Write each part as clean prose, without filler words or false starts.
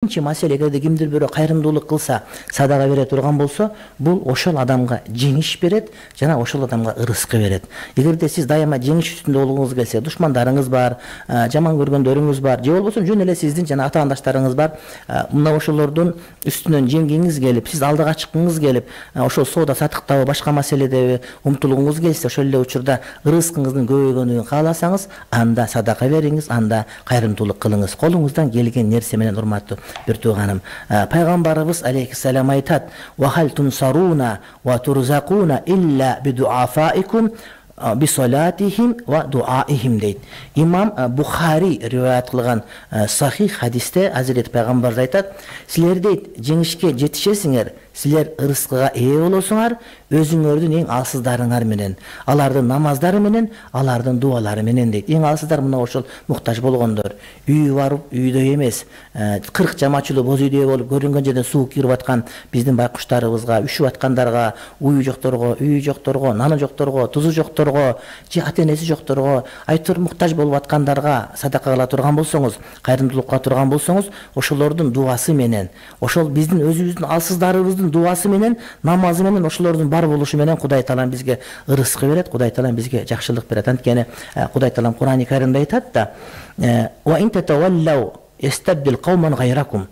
экинчи маселе, эгерде кимдир бирөө кайрымдуулук кылса, садака бере турган болсо, бул ошол адамга жеңиш берет жана ошол адамга ырыскы берет. Эгерде сиз дайыма жеңиш үстүндө болгуңуз келсе, душмандарыңыз бар, жаман көргөндөрүңүз бар, же болбосо жөн эле сиздин жана атаандаштарыңыз бар, мына ошолордун үстүнөн жеңгиңиз келип, сиз алдыга чыккыңыз келип, ошол соода сатыктабы, башка маселедеби умтулууңуз келсе, ошол эле учурда ырыскыңыздын көбөйгөнүн кааласаңыз, анда садака бериңиз, анда кайрымдуулук кылыңыз. Колуңуздан келген нерсе менен, урматтуу бир тууганым. Пайгамбарыбыз алейхиссалам айтат: "Ва хал тунсаруна ва турзакуна илля бидуафаикум бисалатихим ва дуаихим" дейт. Имам Бухари риваят кылган сахих хадисте Hazreti Пайгамбар айтат: "Силер дейт, жеңишке жетишесиңер, силер ырыскыга ээ болосуңар өзүңөрдүн эң алсыздарыңар менен, алардын намаздары менен, алардын дуалары менен" дейт. Эң алсыздар мына ошол муктаж болгондор, үйү барып үйдө эмес, 40 жамачылуу боз үйдө болуп көрүнгөн жерден суу кирип аткан биздин байкуштарыбызга, үшүп аткандарга, уyu жокторго, үйү жокторго, наны жокторго, тузу жокторго, же ата-энеси жокторго, айтор муктаж болуп аткандарга садака кыла турган болсоңуз, кайрымдуулукка турган болсоңуз, ошолордун дуасы менен, ошол биздин өзүбүздүн алсыздарыбыздын дуасы менен, намазы менен, ошолордун бар болушу менен Кудай Таалам бизге ырыскы берет, Кудай Таалам бизге жакшылык берет. Анткени Кудай Таалам Кур'ан-ы Каримде айтат да: "Ва ин татаваллау ястабдил кауман гайракум".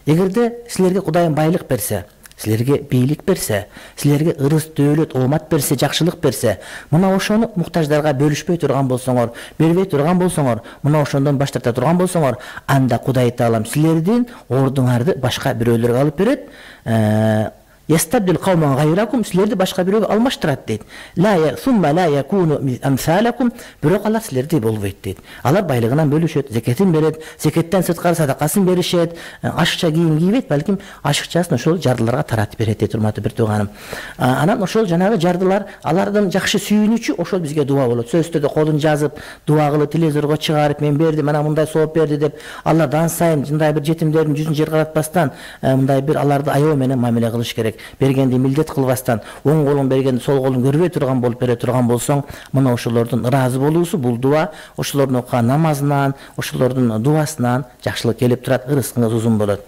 Эгерде силерге Кудайым байлык берсе, силерге бийлик берсе, силерге ырыс, дөөлөт, оомат берсе, жакшылык берсе, мына ошону муктаждарга бөлүшпөй турган болсоңор, бербей турган болсоңор, мына ошондон баш тарта турган болсоңор, анда Кудай Таалам силердин ордуңарды башка бирөөлөргө алып берет. Ястабдил кауман гайракум, силерди башка бирөөгө алмаштырат дейт. Сумма ла якуну амсалакум, бирок алар силердей болбойт дейт. Алар байлыгынан бөлүшөт, закетін берет, закеттен сырткары садакасын беришет, ашыкча кийим кийбейт, балким ашыкчасын ошол жардыларга таратып берет дейт, урматтуу бир тууганым. Анан ошол жанагы жардылар, алардын жакшы сүйүнүчү ошол бизге дуа болот. Сөзтөдө колун жазып, дуа кылып, телевизорго чыгарып, мен бердим, мына мындай сооп берди деп, Алладан сайын мындай бир жетимдердин жүзүн жер каратпастан, мындай бир аларды аябы менен мамиле кылыш керек. Бергенди милдет кылбастан, оң колун бергенди сол колун көрбөй турган болуп бере турган болсоң, мына ошолордун ыраазы болуусу, бул дуа ошолордун окуган намазынан, ошолордун дуасынан жакшылык келип турат, ырыскыңыз узун болот.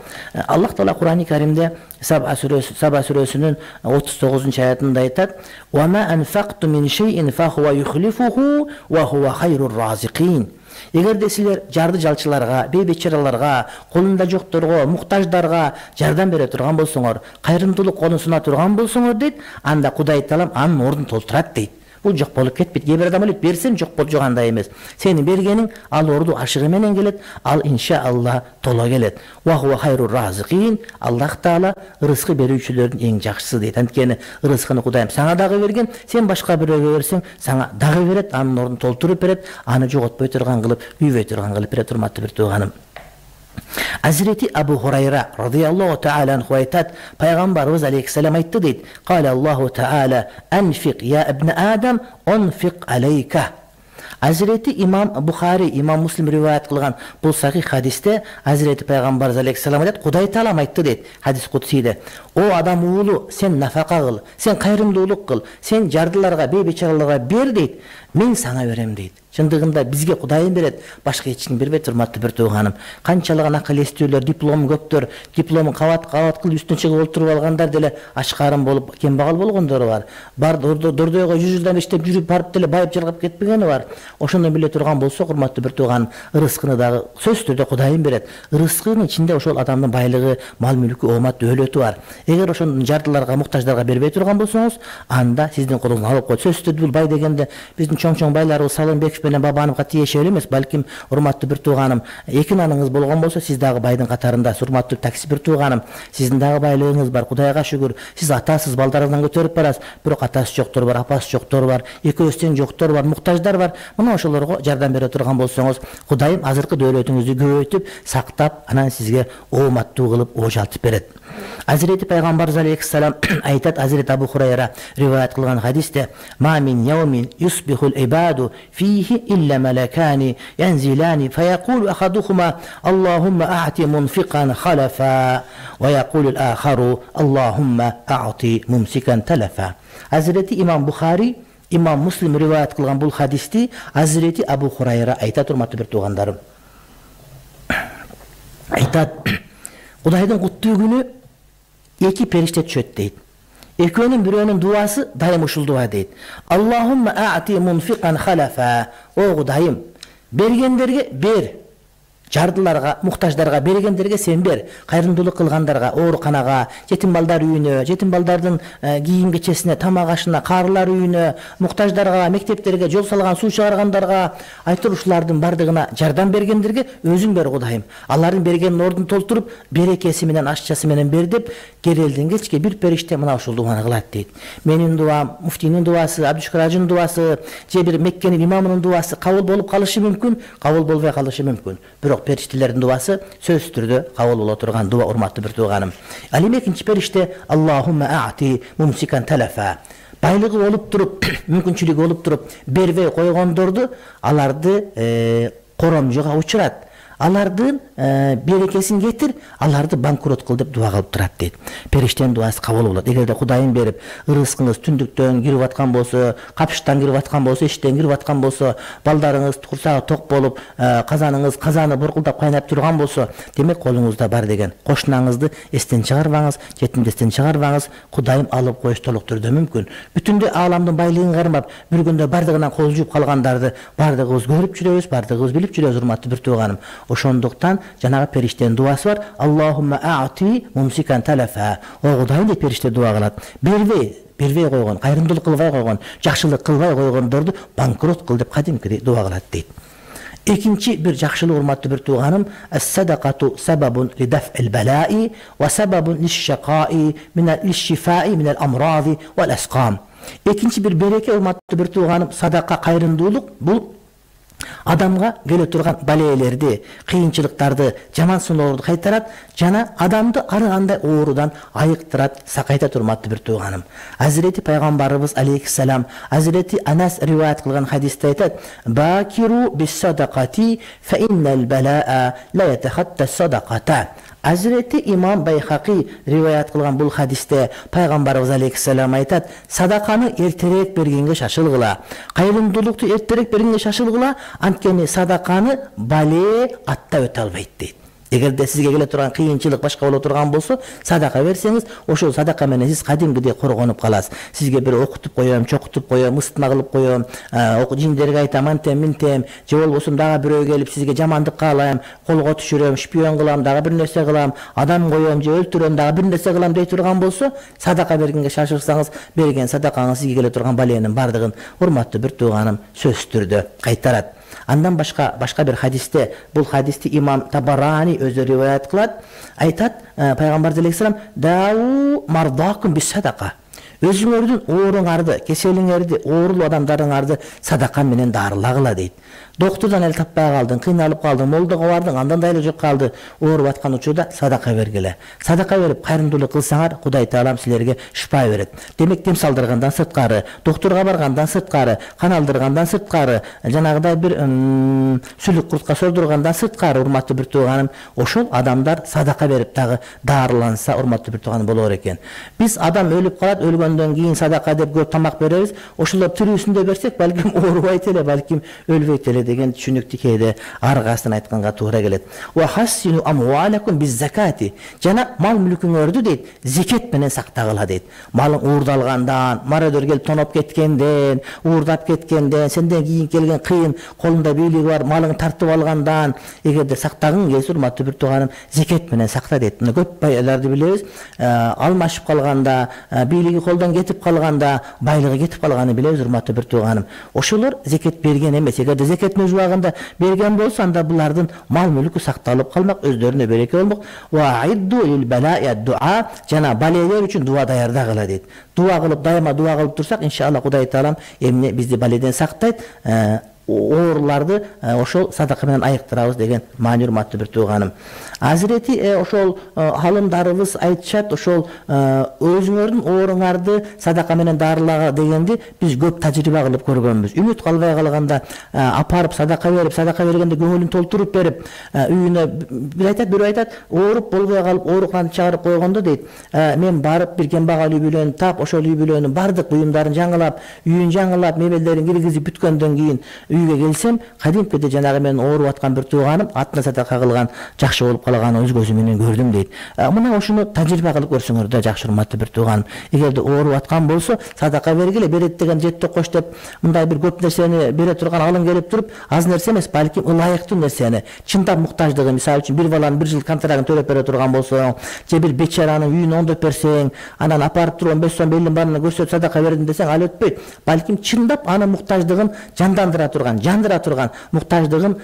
Аллах Таала Кур'ан-ы Каримде Саба сүрөсүнүн 39-аятында айтат: "Ва ма анфакту мин шейин фахуа юхлифуху ва хуа хайрур разикин". Эгерде силер жарды жалчыларга, бейбечараларга, колунда жокторго, муктаждарга жардам бере турган болсоңор, кайрымдуулук колун суна турган болсоңор дейт, анда Кудай Таалам анын ордун толтурат дейт. Бул жок болуп кетпейт. Кээ бир адам ойлойт, берсем жок болуп жогандай эмес. Сенин бергениң ал орду ашыгы менен келет, ал иншаалла толо келет. Ва хуа хайрур разикин, Аллах Таала ырыскы берүүчүлөрдүн эң жакшысы дейт. Анткени ырыскыны Кудайым сага дагы берген, сен башка бирөөгө берсең, сага дагы берет, анын ордун толтуруп берет, аны жоготпой турган кылып, күйбөй турган кылып берет, урматтуу бир тууганым. Hazreti Abu Hurayra radıyallahu ta'ala anhu aytat, Peygamberimiz aleyhisselam aytdı deyt: "Kâle Allahu Teala enfiq ya ibn Adam, unfiq aleyke." Hazreti İmam Bukhari, İmam Muslim rivayet kılgan bu sahih hadiste Hazreti Peygamber aleyhisselam aytat, Kuday Taala aytdı deyt, hadis kutsiyde. O adam oğlu, sen nafaka kıl, sen kayrımdуулук kıl, sen jardılarga, beybeçaralarga ber deyt, men sana verem deyt. Чындыгында бизге Кудайым берет, башка эч ким бербейт, урматтуу бир тууганым. Канчалыгын акыл эстүүлөр, диплом көптөр, дипломун кабат кылып үстүнө чыгып отуруп алгандар деле ашкарым болуп, кембагал болгондор бар. Бар дордойго 100 жылдан иштеп жүрүп барып деле байып жаргап кетпегени бар. Ошондо биле турган болсок, урматтуу бир тууганым, ырыскыны дагы сөз түрдө Кудайым берет. Ырыскынын ичинде ошол адамдын байлыгы, мал мүлкү, оомат, дөөлөтү бар. Эгер ошондун жардыларга, муктаждарга бербей турган болсоңуз, анда сиздин колуңуздан алып коет. Сөз түрдө бул бай дегенде биздин чоң байларыбыз Салымбеков менен Бабановго тиешелүү эмес, балким урматтуу бир тууганым, эки наныңыз болгон болсо, сиз дагы байдын катарындасыз. Урматтуу такси бир тууганым, сиздин дагы байлыгыңыз бар, Кудайга шүгүр. Сиз атасыз, балдарыңыздан көтөрүп барасыз, бирок атасы жоктор бар, апасы жоктор бар, экөөбүз тең жоктор бар, муктаждар бар. Мына ошолорго жардам бере турган болсоңуз, Кудайым азыркы дөөлөтүңүздү көбөйтүп, сактап, анан сизге ооматтуу кылып ожалтып берет. Hazreti Peygamber aleyhisselam aytat, Hazreti Abu Hurayra rivayet kılgan hadiste: "Ma min yevmin yusbihul ibadu fihi illa melekani yenzilani feyekulu ahaduhuma Allahumma a'ti munfiqan khalafa ve yekulul akharu Allahumma a'ti mumsikan telefa." Hazreti İmam Bukhari, İmam Muslim rivayet kılgan bu hadisti Hazreti Abu Hurayra aytat, urmatlı bir tuğandarım. Aytat, Кудайдын куттуу күнү эки периште түшөт дейт. Экөөнүн бирөөнүн дуасы дайым ушул дуа дейт. Аллахумма а'ти мунфикан халафа. О Кудайым, бергендерге бер. Жардыларга, муктаждарга бергендерге сен бер. Кайрымдуулук кылгандарга, ооруканага, жетим балдар үйүнө, жетим балдардын кийим кечесине, тамак ашына, карылар үйүнө, муктаждарга, мектептерге, жол салган, суу чыгаргандарга, айтыр ушулардын бардыгына жардам бергендерге өзүң бер Кудайым. Алардын берген ордун толтуруп, берекеси менен, ашчасы менен бер деп, керелден кечке бир периште мына ушул дуаны кылат дейт. Менин дуам, муфтийнин дуасы, Абдушкур Ажынын дуасы, же бир Меккенин имамынын дуасы кабыл болуп калышы мүмкүн, кабыл болбой калышы мүмкүн. Периштелердин дуасы сөзсүз түрдө кабыл боло турган дуа, урматтуу бир тууганым. Ал эми экинчи периште Аллахумма а'ти мумсикан талафа. Байлыгы болуп туруп, мүмкүнчүлүгү болуп туруп бербей койгондорду, аларды коромжого учурат. Алардын берекесин кетир, аларды банкрот кыл деп дуа кылып турат дейт. Периштенин дуасы кабыл болот. Эгерде Кудайым берип, ырыскыңыз түндүктөн кирип аткан болсо, капыштан кирип аткан болсо, эшиктен кирип аткан болсо, балдарыңыз курсагы ток болуп, казаны буркулдап кайнап турган болсо, демек колуңузда бар деген. Кошунаңызды эстен чыгарбаңыз, жетимди эстен чыгарбаңыз, Кудайым алып коюш толук түрдө мүмкүн. Бүтүндөй ааламдын байлыгын кармап, бир күндө бардыгынан кол жууп калгандарды бардыгыбыз көрүп жүрөбүз, бардыгыбыз билип жүрөбүз, урматтуу бир тууганым. Ошондуктан жанагы периштенин дуасы бар. Аллахумма а'ти мумсикан талафа. О Кудайым деп периште дуа кылат. Бербей койгон, кайрымдуулук кылбай койгон, жакшылык кылбай койгондорду банкрот кыл деп кадимкидей дуа кылат дейт. Экинчи бир жакшылык, урматтуу бир тууганым, ас-садакату сабабун лидаф'ил бала'i ва сабабун лиш-шака'i лиш-шифа'i минал амради вал асқам. Экинчи бир береке, урматтуу бир тууганым, садака, кайрымдуулук бул адамга келе турган балеелерди, кыйынчылыктарды, жаман сыноолорду кайтарат, жана адамды ар кандай оорудан айыктырат, сакайтат, урматтуу бир тууганым. Азирети пайгамбарыбыз алейхиссалам, Азирети Анас риваят кылган хадисте айтат: "Бакиру бис-садакати фа иннал балаа ла ятахатта садаката." Азирети имам Байхақи риваят кылган бул хадисте пайгамбарыбыз алейхиссалам айтат: "Садаканы эртерээк бергенге шашылгыла, кайрымдуулукту эртерээк бергенге шашылгыла, анткени садаканы бале аттап өтө албайт" дейт. Эгерде сизге келе турган кыйынчылык башка боло турган болсо, садака берсеңиз, ошол садака менен сиз кадимгидей коргонуп каласыз. Сизге бир окутуп коём, чокутуп коём, ыстма кылып коём, жиндерге айтам, антем, минтем, же болбосо дагы бирөө келип сизге жамандык каалайм, колго түшүрөм, шпион кылам, дагы бир нерсе кылам, адам коём, же өлтүрөм, дагы бир нерсе кылам дей турган болсо, садака бергенге шашылсаңыз, берген садакаңыз сизге келе турган баленин бардыгын, урматтуу бир тууганым, сөзсүз түрдө кайтарат. Андан башка бир хадисте, бул хадисти имам Табарани өзү риваят кылат, айтат, пайгамбар алейхиссалам: "Дау мардакум бис-садака." Өзүңөрдүн ооруңарды, кеселиңерди, оорулуу адамдарыңарды садака менен дарылагыла дейт. Доктурдан эл таппай калдың, кыйналып калдың, молдого бардың, андан да эле жок калды, ооруп аткан учурда садака бергиле. Садака берип кайрымдуулук кылсаңар, Кудай Таалам силерге шифа берет. Демек, дем салдыргандан сырткары, доктурга баргандан сырткары, кан алдыргандан сырткары, жанагыдай бир сүлүк куртка солдургандан сырткары, урматтуу бир тууганым, ошол адамдар садака берип дагы дарыланса, урматтуу бир тууганым, болор экен. Биз адам өлүп калат, өлгөндөн кийин садака деп көп тамак беребиз. Ошолор тирүүсүндө берсек, балким оорубайт эле, балким өлбөйт эле деген түшүнүктү кээде аргасын айтканга туура келет. Ва хассину амвалакум биз-закати. Жана мал мүлкүңөрдү дейт, зекет менен сактагыла дейт. Малың уурдалгандан, марадор келип тоноп кеткенден, уурдап кеткенден, сенден кийин келген кыйын, колунда бийлиги бар малың тартып алгандан, эгерде сактагың келсе, урматтуу бир тууганым, зекет менен сакта дейт. Мына көп байларды билебиз, алмашып калганда, бийлиги колдон кетип калганда, байлыгы кетип калганын билебиз, урматтуу бир тууганым. Ошолор зекет берген эмес. Эгерде зекет убагында берген болсо, анда булардын мал мүлкү сакталып калмак, өздөрүнө береке болмок. Ва аидду лил бала'i дуа, жана балелер үчүн дуа даярдагыла дейт. Дуа кылып, дайыма дуа кылып турсак, иншалла Кудай Таалам эмне бизди баледен сактайт, ооруларды ошол садака менен айыктырабыз деген маани, урматтуу бир тууганым. Азирети ошол халымдарыбыз айтышат, ошол өзүңөрдүн ооруңарды садака менен дарылага дегенди биз көп тажрыйба кылып көргөнбүз. Үмүт калбай калганда апарып садака берип, садака бергенде көңүлүн толтуруп берип, үйүнө бир айтат, ооруп болбой калып, оорукананы чыгарып койгондо дейт, мен барып бир кембагал үй бүлөнү тап, ошол үй бүлөнүн бардык буюмдарын жаңылап, үйүн жаңылап, мебелдерин киргизип бүткөндөн кийин үйгө келсем кадимкиде жанагы менин ооруп аткан бир тууганым атына садака кылган жакшы болуп калганын өз көзүм менен көрдүм дейт. Мына ошону тажрыйба кылып көрсөңөр да, жакшы урматтуу бир тууганым. Эгерде ооруп аткан болсо, садака бергиле, берет деген жетти кош деп мындай бир көп нерсени бере турган алым келип туруп, аз нерсе эмес, балким ылайыктуу нерсени, чындап муктаждыгы, мисалы үчүн бир баланын 1 жыл контрагын төлөп бере турган болсоң, же бир бечаранын үйүнө оңдоп берсең, анан апарып туруп 15 сом белин барына көрсөтүп садака бердим десең, ал өтпөйт. Балким чындап анын муктаждыгын жандандыра турган, жандыра турган, муктаждыгын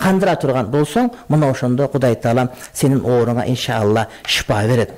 кандыра турган болсоң, мына ошондо Кудай Таалам сенин ооруңа иншалла шифа берет.